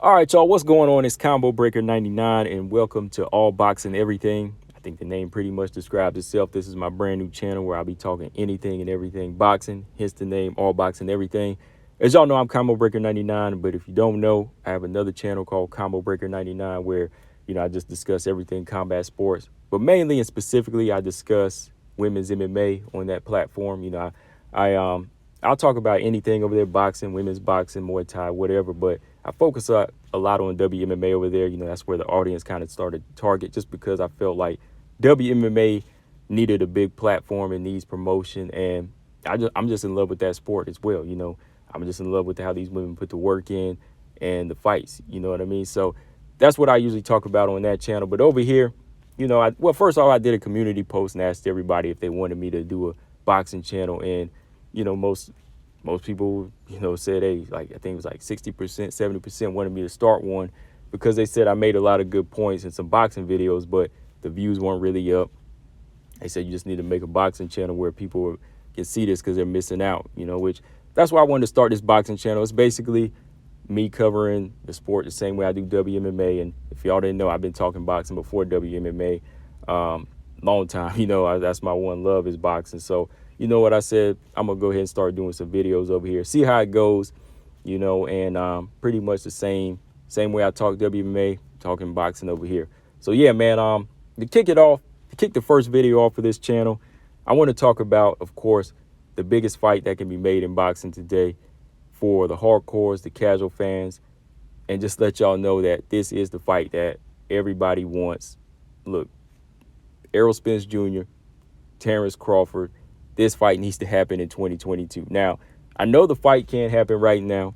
All right, y'all, what's going on? It's Combo Breaker 99, and welcome to All Boxing Everything. I think the name pretty much describes itself. This is my brand new channel where I'll be talking anything and everything boxing, hence the name All Boxing Everything. As y'all know, I'm Combo Breaker 99, but if you don't know, I have another channel called Combo Breaker 99 where, I just discuss everything combat sports, but mainly and specifically, I discuss women's MMA on that platform. I'll talk about anything over there, boxing, women's boxing, Muay Thai, whatever, but I focus a lot on WMMA over there. That's where the audience kind of started to target, just because I felt like WMMA needed a big platform and needs promotion. And I'm just in love with that sport as well. I'm just in love with how these women put the work in and the fights. You know what I mean? So that's what I usually talk about on that channel. But over here, first of all, I did a community post and asked everybody if they wanted me to do a boxing channel. And, most people, said, hey, like, I think it was like 60%, 70% wanted me to start one because they said I made a lot of good points in some boxing videos, but the views weren't really up. They said you just need to make a boxing channel where people can see this because they're missing out, which that's why I wanted to start this boxing channel. It's basically me covering the sport the same way I do WMMA. And if y'all didn't know, I've been talking boxing before WMMA, long time. That's my one love is boxing. So, you know what I said, I'm going to go ahead and start doing some videos over here, see how it goes, and pretty much the same way I talk WMA, talking boxing over here. So, yeah, man, to kick the first video off for this channel, I want to talk about, of course, the biggest fight that can be made in boxing today for the hardcores, the casual fans, and just let y'all know that this is the fight that everybody wants. Look, Errol Spence Jr., Terence Crawford, this fight needs to happen in 2022. Now, I know the fight can't happen right now.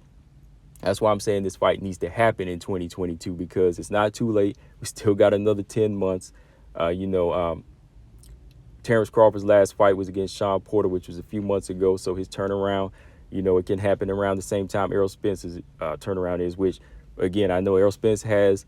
That's why I'm saying this fight needs to happen in 2022 because it's not too late. We still got another 10 months. Terence Crawford's last fight was against Sean Porter, which was a few months ago. So his turnaround, it can happen around the same time Errol Spence's turnaround is, which, again, I know Errol Spence has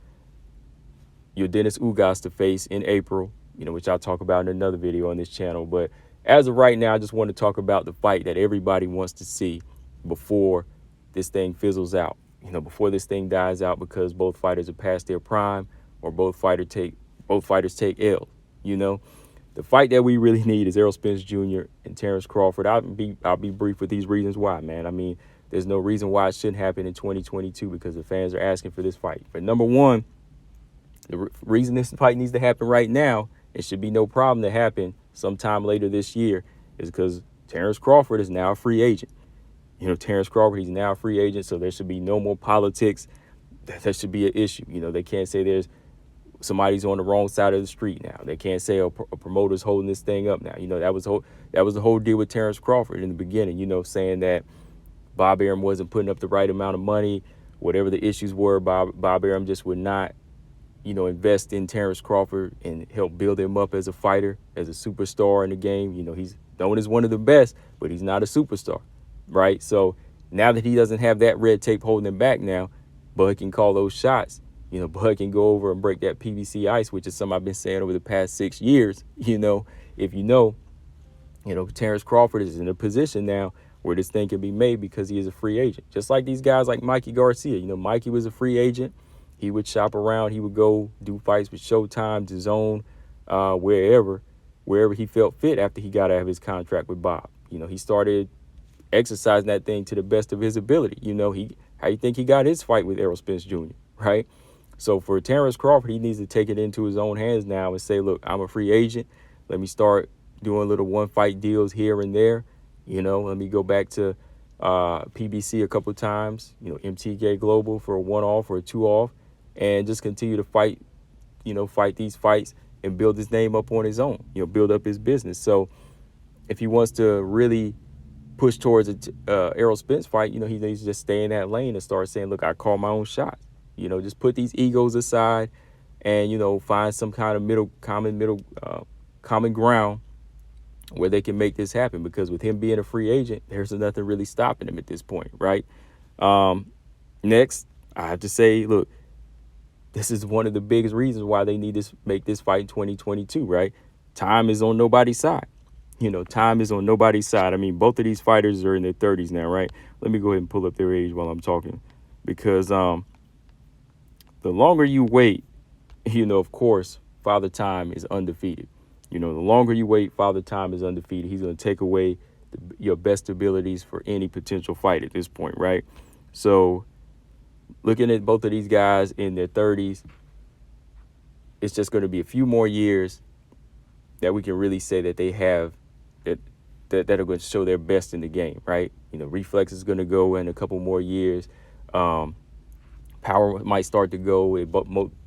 Dennis Ugas to face in April, which I'll talk about in another video on this channel. But as of right now, I just want to talk about the fight that everybody wants to see before this thing fizzles out, before this thing dies out because both fighters are past their prime or both fighters take L. The fight that we really need is Errol Spence Jr. and Terence Crawford. I'll be brief with these reasons why, man. I mean, there's no reason why it shouldn't happen in 2022 because the fans are asking for this fight. But number one, the reason this fight needs to happen right now, it should be no problem to happen sometime later this year, is because Terence Crawford is now a free agent. Terence Crawford, he's now a free agent, so there should be no more politics. That should be an issue. They can't say there's somebody's on the wrong side of the street now. They can't say a promoter's holding this thing up now. That was the whole deal with Terence Crawford in the beginning, saying that Bob Arum wasn't putting up the right amount of money. Whatever the issues were, Bob Arum just would not invest in Terence Crawford and help build him up as a fighter, as a superstar in the game. He's known as one of the best, but he's not a superstar, right? So now that he doesn't have that red tape holding him back now, Bud can call those shots. Bud can go over and break that PVC ice, which is something I've been saying over the past 6 years. If Terence Crawford is in a position now where this thing can be made because he is a free agent. Just like these guys like Mikey Garcia. Mikey was a free agent. He would shop around. He would go do fights with Showtime, DAZN, wherever he felt fit after he got out of his contract with Bob. He started exercising that thing to the best of his ability. How you think he got his fight with Errol Spence Jr., right? So for Terence Crawford, he needs to take it into his own hands now and say, look, I'm a free agent. Let me start doing little one-fight deals here and there. Let me go back to PBC a couple of times, MTK Global for a one-off or a two-off, and just continue to fight these fights and build his name up on his own, build up his business. So if he wants to really push towards a Errol Spence fight, he needs to just stay in that lane and start saying, look, I call my own shots. Just put these egos aside and, find some kind of common ground where they can make this happen. Because with him being a free agent, there's nothing really stopping him at this point, right? Next, I have to say, look, this is one of the biggest reasons why they need to make this fight in 2022, right? Time is on nobody's side. Time is on nobody's side. I mean, both of these fighters are in their 30s now, right? Let me go ahead and pull up their age while I'm talking because the longer you wait, of course, Father Time is undefeated. The longer you wait, Father Time is undefeated. He's going to take away your best abilities for any potential fight at this point, right? So looking at both of these guys in their 30s, it's just going to be a few more years that we can really say that they have that are going to show their best in the game, right? Reflex is going to go in a couple more years. Power might start to go.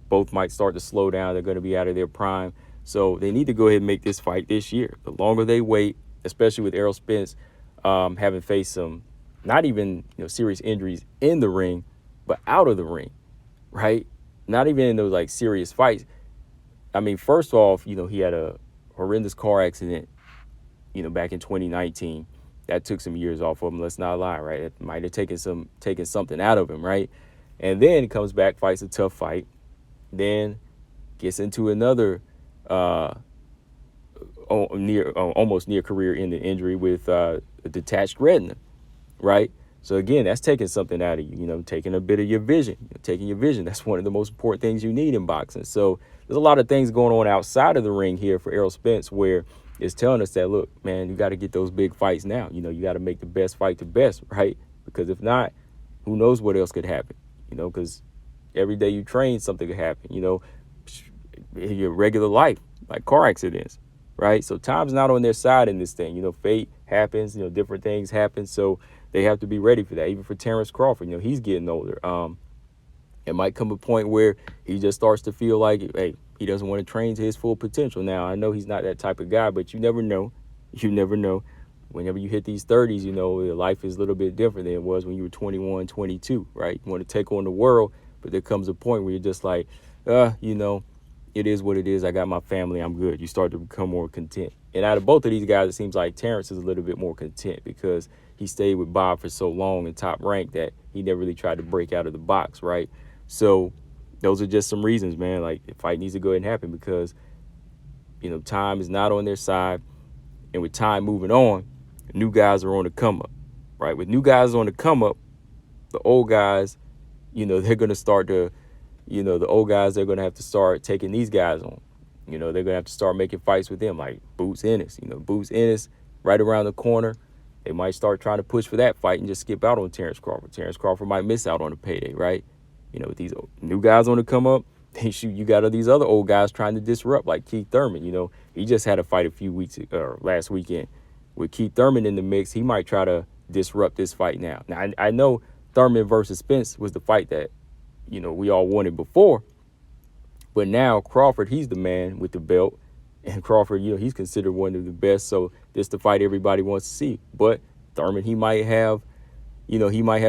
Both might start to slow down. They're going to be out of their prime. So they need to go ahead and make this fight this year. The longer they wait, especially with Errol Spence having faced some not even serious injuries in the ring, but out of the ring, right? Not even in those like serious fights. I mean, first off, he had a horrendous car accident, back in 2019. That took some years off of him. Let's not lie, right? It might have taken something out of him, right? And then he comes back, fights a tough fight, then gets into another almost near career-ending injury with a detached retina, right? So again, that's taking something out of you, taking a bit of your vision, taking your vision. That's one of the most important things you need in boxing. So there's a lot of things going on outside of the ring here for Errol Spence where it's telling us that, look, man, you got to get those big fights now. You got to make the best fight the best, right? Because if not, who knows what else could happen, because every day you train, something could happen, in your regular life, like car accidents, right? So time's not on their side in this thing. Fate happens, different things happen. So they have to be ready for that. Even for Terence Crawford, he's getting older. It might come a point where he just starts to feel like, hey, he doesn't want to train to his full potential. Now, I know he's not that type of guy, but you never know. You never know. Whenever you hit these 30s, your life is a little bit different than it was when you were 21, 22, right? You want to take on the world, but there comes a point where you're just like, it is what it is. I got my family. I'm good. You start to become more content. And out of both of these guys, it seems like Terence is a little bit more content because he stayed with Bob for so long in top rank that he never really tried to break out of the box, right? So those are just some reasons, man. Like, the fight needs to go ahead and happen because, time is not on their side. And with time moving on, new guys are on the come up, right? With new guys on the come up, the old guys, they're going to start to, the old guys, they're going to have to start taking these guys on. They're going to have to start making fights with them, like Boots Ennis. Boots Ennis right around the corner. They might start trying to push for that fight and just skip out on Terence Crawford. Terence Crawford might miss out on a payday, right? With these new guys on the come up, you got all these other old guys trying to disrupt, like Keith Thurman. He just had a fight a few weeks last weekend with Keith Thurman in the mix. He might try to disrupt this fight now. Now, I know Thurman versus Spence was the fight that, we all wanted before. But now Crawford, he's the man with the belt. And Crawford, he's considered one of the best. So this is the fight everybody wants to see. But Thurman, he might have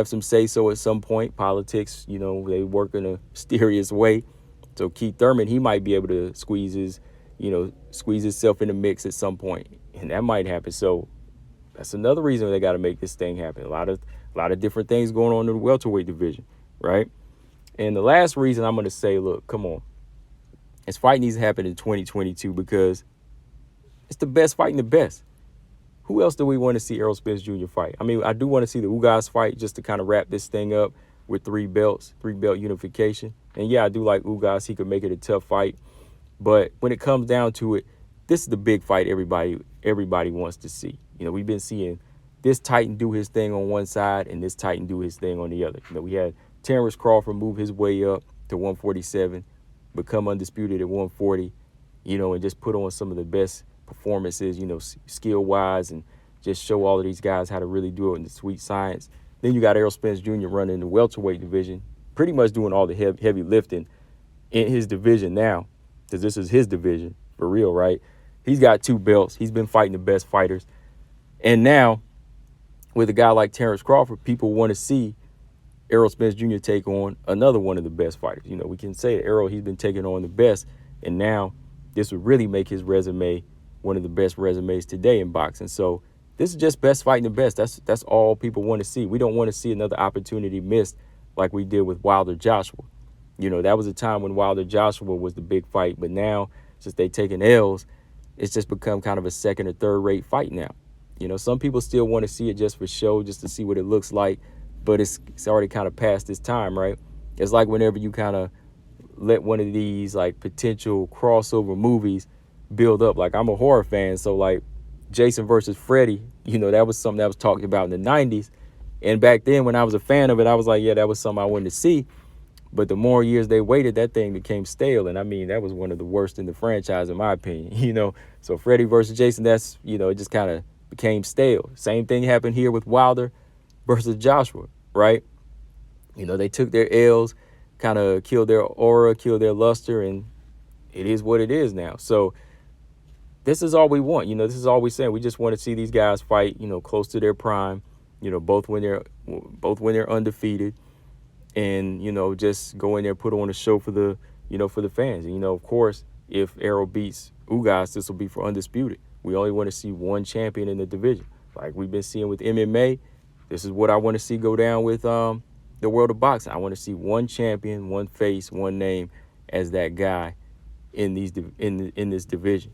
some say-so at some point. Politics, they work in a mysterious way. So Keith Thurman, he might be able to squeeze himself in the mix at some point. And that might happen. So that's another reason they got to make this thing happen. A lot of different things going on in the welterweight division, right? And the last reason I'm going to say, look, come on. This fight needs to happen in 2022 because it's the best fighting the best. Who else do we want to see Errol Spence Jr. fight? I mean, I do want to see the Ugas fight just to kind of wrap this thing up with 3 belt unification. And yeah, I do like Ugas. He could make it a tough fight. But when it comes down to it, this is the big fight everybody wants to see. We've been seeing this Titan do his thing on one side and this Titan do his thing on the other. We had Terence Crawford move his way up to 147, become undisputed at 140, and just put on some of the best performances, skill-wise, and just show all of these guys how to really do it in the sweet science. Then you got Errol Spence Jr. running the welterweight division, pretty much doing all the heavy lifting in his division now, because this is his division, for real, right? He's got 2 belts. He's been fighting the best fighters. And now, with a guy like Terence Crawford, people want to see Errol Spence Jr. take on another one of the best fighters. We can say that Errol, he's been taking on the best, and now this would really make his resume one of the best resumes today in boxing. So this is just best fighting the best. That's all people want to see. We don't want to see another opportunity missed like we did with Wilder Joshua. That was a time when Wilder Joshua was the big fight, but now since they taking L's, it's just become kind of a second or third rate fight now. Some people still want to see it just for show, just to see what it looks like, but it's already kind of past its time, right? It's like whenever you kind of let one of these like potential crossover movies build up. Like, I'm a horror fan, so like Jason versus Freddy, that was something that was talked about in the 90s. And back then when I was a fan of it, I was like, yeah, that was something I wanted to see. But the more years they waited, that thing became stale. And I mean, that was one of the worst in the franchise, in my opinion. So Freddy versus Jason, that's, it just kind of became stale. Same thing happened here with Wilder versus Joshua, right? They took their L's, kind of killed their aura, killed their luster, and it is what it is now. So this is all we want. This is all we're saying. We just want to see these guys fight, close to their prime, both when they're undefeated, and, just go in there, put on a show for the, for the fans. And, of course, if Errol beats Ugas, this will be for undisputed. We only want to see one champion in the division. Like we've been seeing with MMA, this is what I want to see go down with the world of boxing. I want to see one champion, one face, one name as that guy in this division.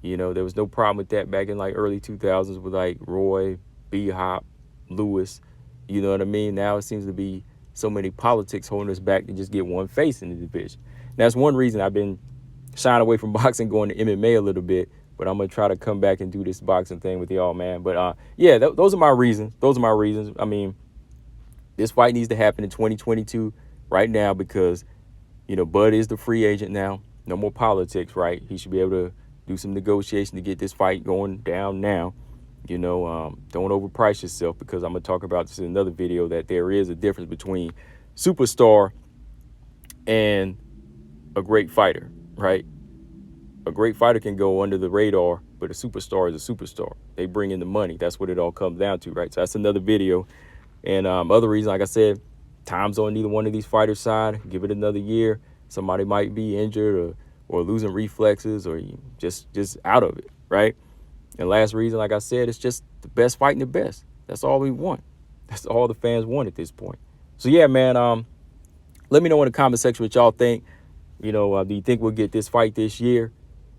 There was no problem with that back in like early 2000s with like Roy, B-Hop, Lewis. You know what I mean? Now it seems to be so many politics holding us back to just get one face in the division. And that's one reason I've been shying away from boxing, going to MMA a little bit. But I'm going to try to come back and do this boxing thing with y'all, man. But yeah, those are my reasons. I mean, this fight needs to happen in 2022 right now because, Bud is the free agent now. No more politics, right? He should be able to do some negotiation to get this fight going down now. Don't overprice yourself, because I'm going to talk about this in another video, that there is a difference between superstar and a great fighter, right? A great fighter can go under the radar, but a superstar is a superstar. They bring in the money. That's what it all comes down to, right? So that's another video. And other reason, like I said, time's on neither one of these fighters' side. Give it another year. Somebody might be injured or losing reflexes or just out of it, right? And last reason, like I said, it's just the best fighting the best. That's all we want. That's all the fans want at this point. So yeah, man, let me know in the comment section what y'all think. Do you think we'll get this fight this year?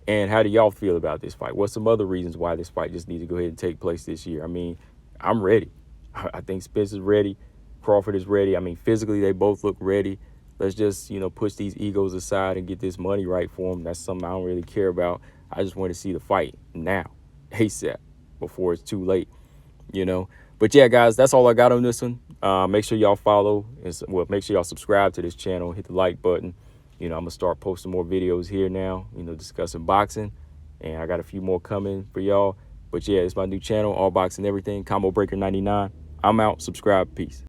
And how do y'all feel about this fight? What's some other reasons why this fight just needs to go ahead and take place this year? I mean, I'm ready. I think Spence is ready. Crawford is ready. I mean, physically, they both look ready. Let's just, push these egos aside and get this money right for them. That's something I don't really care about. I just want to see the fight now, ASAP, before it's too late, But yeah, guys, that's all I got on this one. Make sure y'all follow. Make sure y'all subscribe to this channel. Hit the like button. I'm going to start posting more videos here now, discussing boxing. And I got a few more coming for y'all. But yeah, it's my new channel, All Boxing Everything, Combo Breaker 99. I'm out. Subscribe. Peace.